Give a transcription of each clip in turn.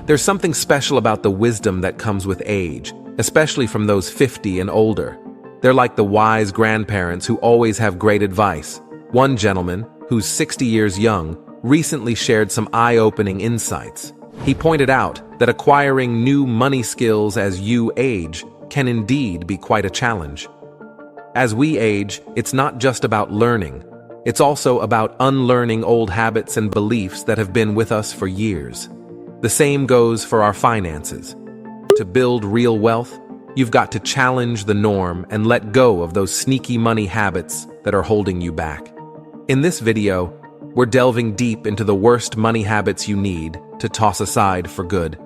There's something special about the wisdom that comes with age, especially from those 50 and older. They're like the wise grandparents who always have great advice. One gentleman, who's 60 years young, recently shared some eye-opening insights. He pointed out that acquiring new money skills as you age can indeed be quite a challenge. As we age, it's not just about learning. It's also about unlearning old habits and beliefs that have been with us for years. The same goes for our finances. To build real wealth, you've got to challenge the norm and let go of those sneaky money habits that are holding you back. In this video, we're delving deep into the worst money habits you need to toss aside for good.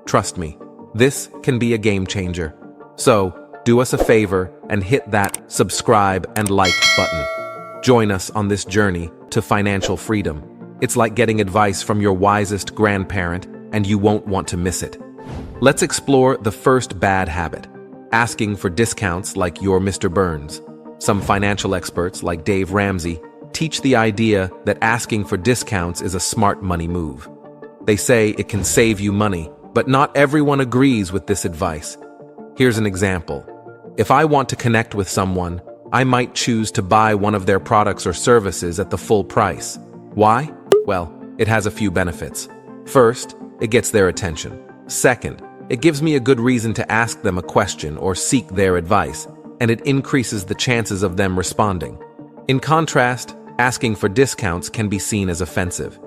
Trust me, this can be a game changer. So, do us a favor and hit that subscribe and like button. Join us on this journey to financial freedom. It's like getting advice from your wisest grandparent, and you won't want to miss it. Let's explore the first bad habit: asking for discounts like you're Mr. Burns. Some financial experts, like Dave Ramsey, teach the idea that asking for discounts is a smart money move. They say it can save you money, but not everyone agrees with this advice. Here's an example. If I want to connect with someone, I might choose to buy one of their products or services at the full price. Why? Well, it has a few benefits. First, it gets their attention. Second, it gives me a good reason to ask them a question or seek their advice, and it increases the chances of them responding. In contrast, asking for discounts can be seen as offensive.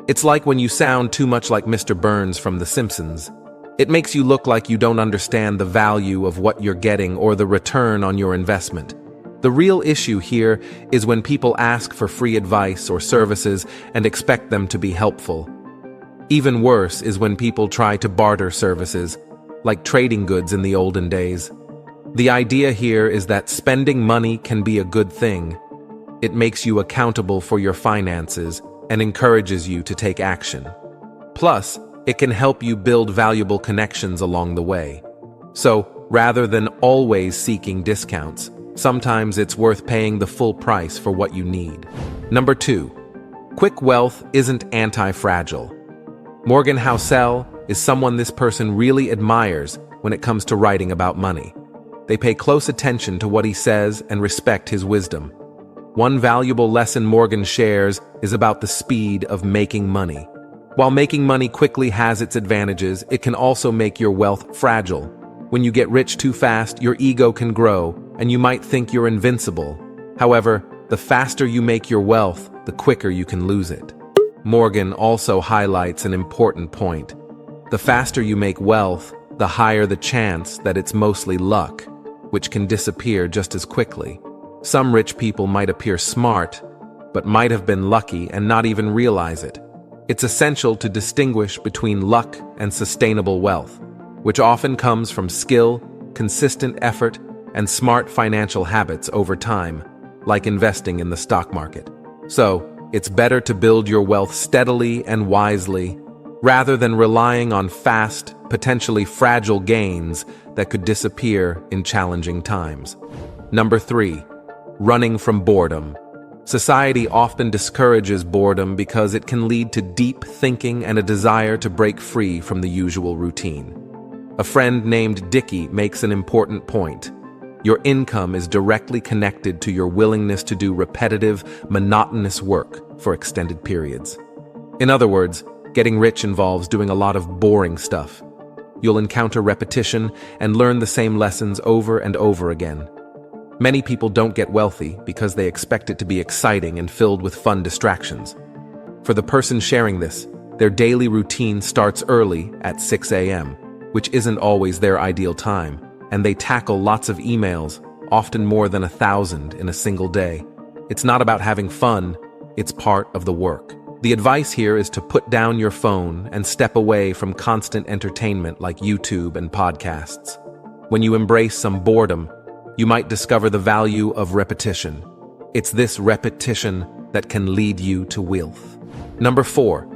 It's like when you sound too much like Mr. Burns from The Simpsons. It makes you look like you don't understand the value of what you're getting or the return on your investment. The real issue here is when people ask for free advice or services and expect them to be helpful. Even worse is when people try to barter services, like trading goods in the olden days. The idea here is that spending money can be a good thing. It makes you accountable for your finances and encourages you to take action. Plus, it can help you build valuable connections along the way. So, rather than always seeking discounts, sometimes it's worth paying the full price for what you need. Number 2, quick wealth isn't anti-fragile. Morgan Housel is someone this person really admires when it comes to writing about money. They pay close attention to what he says and respect his wisdom. One valuable lesson Morgan shares is about the speed of making money. While making money quickly has its advantages, it can also make your wealth fragile. When you get rich too fast, your ego can grow, and you might think you're invincible. However, the faster you make your wealth, the quicker you can lose it. Morgan also highlights an important point. The faster you make wealth, the higher the chance that it's mostly luck, which can disappear just as quickly. Some rich people might appear smart, but might have been lucky and not even realize it. It's essential to distinguish between luck and sustainable wealth, which often comes from skill, consistent effort, and smart financial habits over time, like investing in the stock market. So, it's better to build your wealth steadily and wisely, rather than relying on fast, potentially fragile gains that could disappear in challenging times. Number 3, running from boredom. Society often discourages boredom because it can lead to deep thinking and a desire to break free from the usual routine. A friend named Dickie makes an important point. Your income is directly connected to your willingness to do repetitive, monotonous work for extended periods. In other words, getting rich involves doing a lot of boring stuff. You'll encounter repetition and learn the same lessons over and over again. Many people don't get wealthy because they expect it to be exciting and filled with fun distractions. For the person sharing this, their daily routine starts early at 6 a.m., which isn't always their ideal time, and they tackle lots of emails, often more than 1,000 in a single day. It's not about having fun, it's part of the work. The advice here is to put down your phone and step away from constant entertainment like YouTube and podcasts. When you embrace some boredom, you might discover the value of repetition. It's this repetition that can lead you to wealth. Number 4,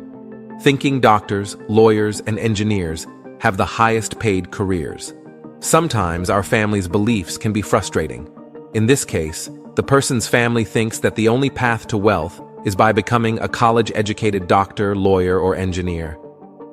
thinking doctors, lawyers, and engineers have the highest paid careers. Sometimes our family's beliefs can be frustrating. In this case, the person's family thinks that the only path to wealth is by becoming a college-educated doctor, lawyer, or engineer.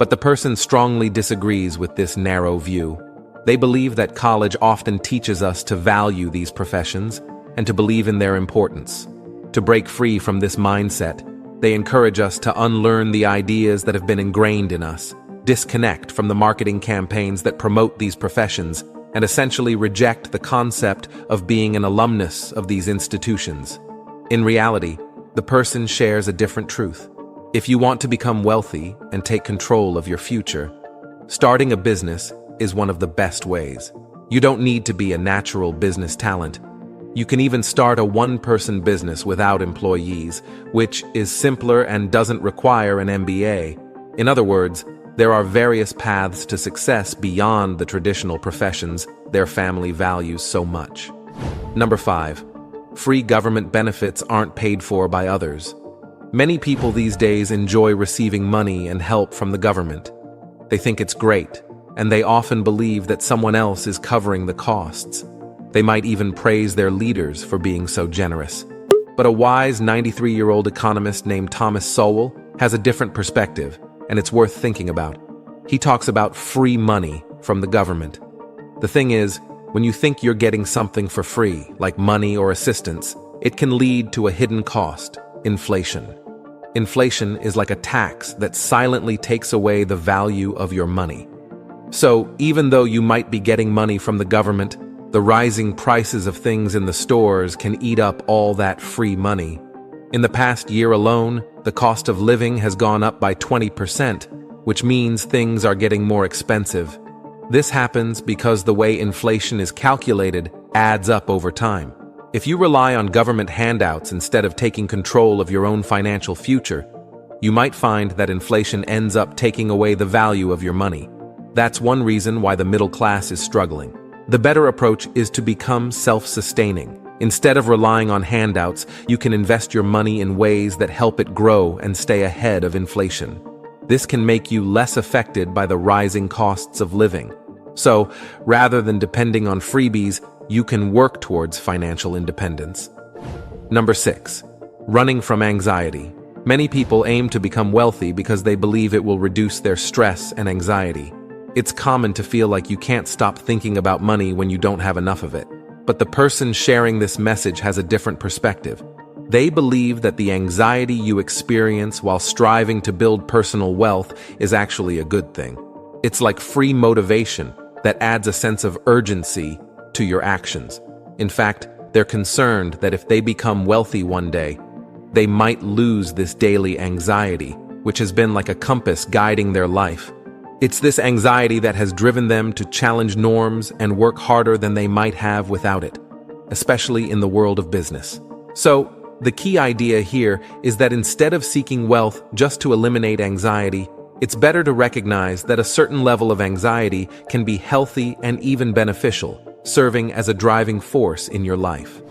But the person strongly disagrees with this narrow view. They believe that college often teaches us to value these professions and to believe in their importance. To break free from this mindset, they encourage us to unlearn the ideas that have been ingrained in us, disconnect from the marketing campaigns that promote these professions, and essentially reject the concept of being an alumnus of these institutions. In reality, the person shares a different truth. If you want to become wealthy and take control of your future, starting a business is one of the best ways. You don't need to be a natural business talent. You can even start a one-person business without employees, which is simpler and doesn't require an MBA. In other words, there are various paths to success beyond the traditional professions their family values so much. Number 5. Free government benefits aren't paid for by others. Many people these days enjoy receiving money and help from the government. They think it's great, and they often believe that someone else is covering the costs. They might even praise their leaders for being so generous. But a wise 93-year-old economist named Thomas Sowell has a different perspective, and it's worth thinking about. He talks about free money from the government. The thing is, when you think you're getting something for free, like money or assistance, it can lead to a hidden cost: inflation. Inflation is like a tax that silently takes away the value of your money. So, even though you might be getting money from the government, the rising prices of things in the stores can eat up all that free money. In the past year alone, the cost of living has gone up by 20%, which means things are getting more expensive. This happens because the way inflation is calculated adds up over time. If you rely on government handouts instead of taking control of your own financial future, you might find that inflation ends up taking away the value of your money. That's one reason why the middle class is struggling. The better approach is to become self-sustaining. Instead of relying on handouts, you can invest your money in ways that help it grow and stay ahead of inflation. This can make you less affected by the rising costs of living. So, rather than depending on freebies, you can work towards financial independence. Number 6. Running from anxiety. Many people aim to become wealthy because they believe it will reduce their stress and anxiety. It's common to feel like you can't stop thinking about money when you don't have enough of it. But the person sharing this message has a different perspective. They believe that the anxiety you experience while striving to build personal wealth is actually a good thing. It's like free motivation that adds a sense of urgency to your actions. In fact, they're concerned that if they become wealthy one day, they might lose this daily anxiety, which has been like a compass guiding their life. It's this anxiety that has driven them to challenge norms and work harder than they might have without it, especially in the world of business. So, the key idea here is that instead of seeking wealth just to eliminate anxiety, it's better to recognize that a certain level of anxiety can be healthy and even beneficial, serving as a driving force in your life.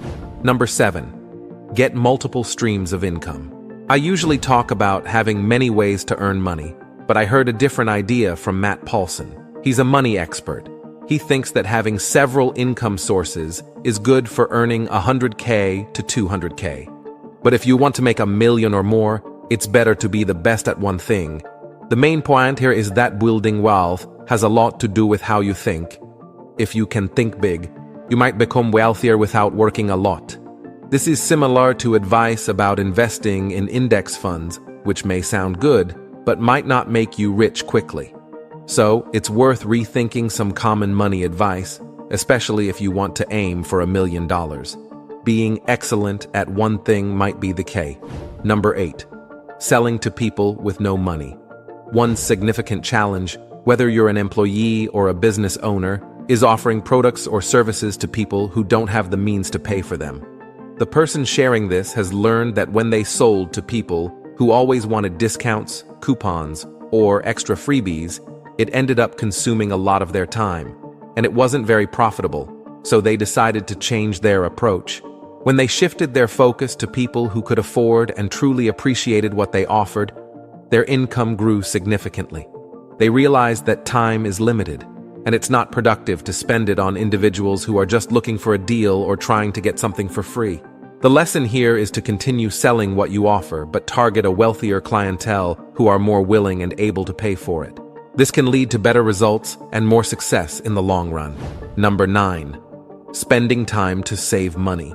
Number 7. Get multiple streams of income. I usually talk about having many ways to earn money, but I heard a different idea from Matt Paulson. He's a money expert. He thinks that having several income sources is good for earning $100K to $200K. But if you want to make $1 million or more, it's better to be the best at one thing. The main point here is that building wealth has a lot to do with how you think. If you can think big, you might become wealthier without working a lot. This is similar to advice about investing in index funds, which may sound good, but might not make you rich quickly. So, it's worth rethinking some common money advice, especially if you want to aim for $1 million. Being excellent at one thing might be the key. Number 8. Selling to people with no money. One significant challenge, whether you're an employee or a business owner, is offering products or services to people who don't have the means to pay for them. The person sharing this has learned that when they sold to people who always wanted discounts, coupons, or extra freebies, it ended up consuming a lot of their time, and it wasn't very profitable, so they decided to change their approach. When they shifted their focus to people who could afford and truly appreciated what they offered, their income grew significantly. They realized that time is limited, and it's not productive to spend it on individuals who are just looking for a deal or trying to get something for free. The lesson here is to continue selling what you offer, but target a wealthier clientele who are more willing and able to pay for it. This can lead to better results and more success in the long run. Number 9. Spending time to save money.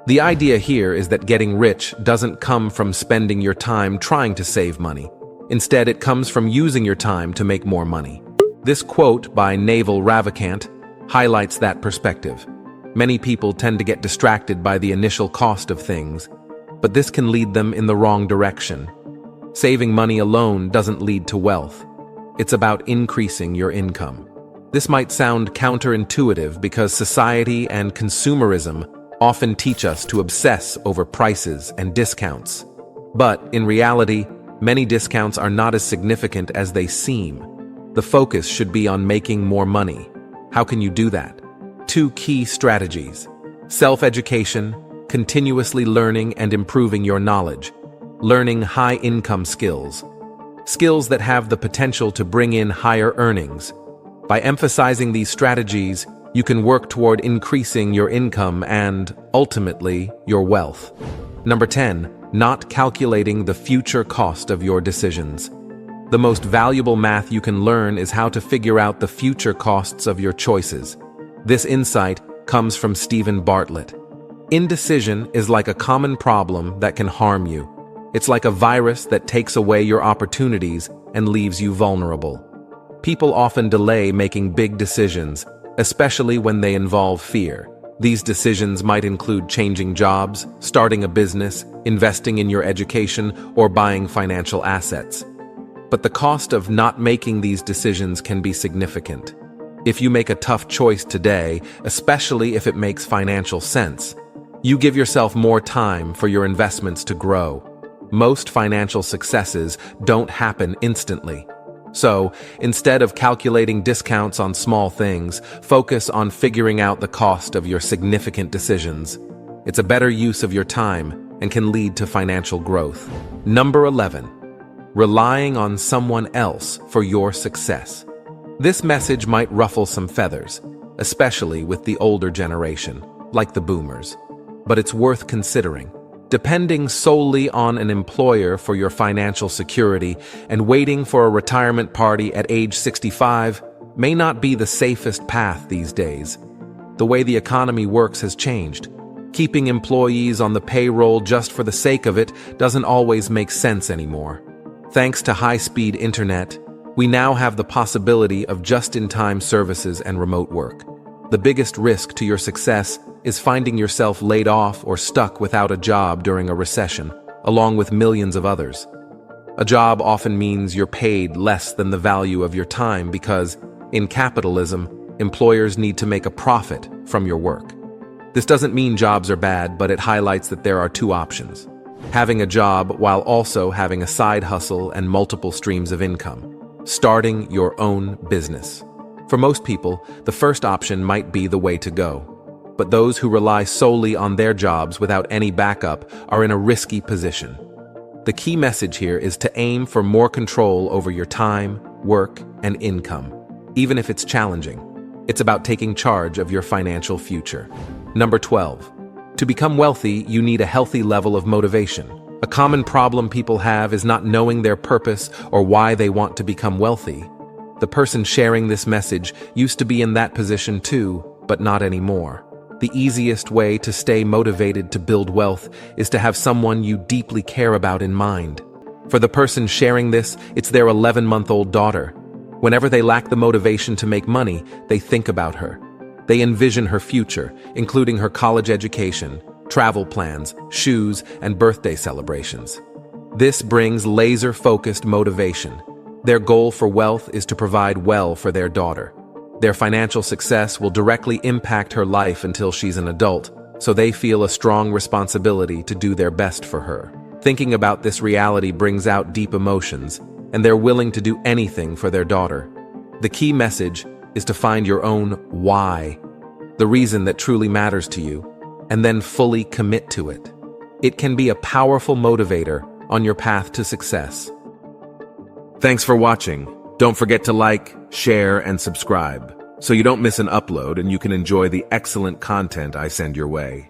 The idea here is that getting rich doesn't come from spending your time trying to save money. Instead, it comes from using your time to make more money. This quote by 𝐊𝐸 𝐕𝐢𝐝𝐞 highlights that perspective. Many people tend to get distracted by the initial cost of things, but this can lead them in the wrong direction. Saving money alone doesn't lead to wealth. It's about increasing your income. This might sound counterintuitive because society and consumerism often teach us to obsess over prices and discounts. But in reality, many discounts are not as significant as they seem. The focus should be on making more money. How can you do that? 2 key strategies: self-education, continuously learning and improving your knowledge, learning high-income skills, skills that have the potential to bring in higher earnings. By emphasizing these strategies, you can work toward increasing your income and, ultimately, your wealth. Number 10. Not calculating the future cost of your decisions. The most valuable math you can learn is how to figure out the future costs of your choices. This insight comes from Stephen Bartlett. Indecision is like a common problem that can harm you. It's like a virus that takes away your opportunities and leaves you vulnerable. People often delay making big decisions, especially when they involve fear. These decisions might include changing jobs, starting a business, investing in your education, or buying financial assets. But the cost of not making these decisions can be significant. If you make a tough choice today, especially if it makes financial sense, you give yourself more time for your investments to grow. Most financial successes don't happen instantly. So, instead of calculating discounts on small things, focus on figuring out the cost of your significant decisions. It's a better use of your time and can lead to financial growth. Number 11. Relying on someone else for your success. This message might ruffle some feathers, especially with the older generation, like the boomers. But it's worth considering. Depending solely on an employer for your financial security and waiting for a retirement party at age 65 may not be the safest path these days. The way the economy works has changed. Keeping employees on the payroll just for the sake of it doesn't always make sense anymore. Thanks to high-speed internet, we now have the possibility of just-in-time services and remote work. The biggest risk to your success is finding yourself laid off or stuck without a job during a recession, along with millions of others. A job often means you're paid less than the value of your time because, in capitalism, employers need to make a profit from your work. This doesn't mean jobs are bad, but it highlights that there are 2 options: having a job while also having a side hustle and multiple streams of income. Starting your own business. For most people, the first option might be the way to go. But those who rely solely on their jobs without any backup are in a risky position. The key message here is to aim for more control over your time, work, and income, even if it's challenging. It's about taking charge of your financial future. Number 12. To become wealthy, you need a healthy level of motivation. A common problem people have is not knowing their purpose or why they want to become wealthy. The person sharing this message used to be in that position too, but not anymore. The easiest way to stay motivated to build wealth is to have someone you deeply care about in mind. For the person sharing this, it's their 11-month-old daughter. Whenever they lack the motivation to make money, they think about her. They envision her future, including her college education, travel plans, shoes, and birthday celebrations. This brings laser-focused motivation. Their goal for wealth is to provide well for their daughter. Their financial success will directly impact her life until she's an adult, so they feel a strong responsibility to do their best for her. Thinking about this reality brings out deep emotions, and they're willing to do anything for their daughter. The key message is to find your own why, the reason that truly matters to you, and then fully commit to it. It can be a powerful motivator on your path to success. Thanks for watching. Don't forget to like, share, and subscribe so you don't miss an upload and you can enjoy the excellent content I send your way.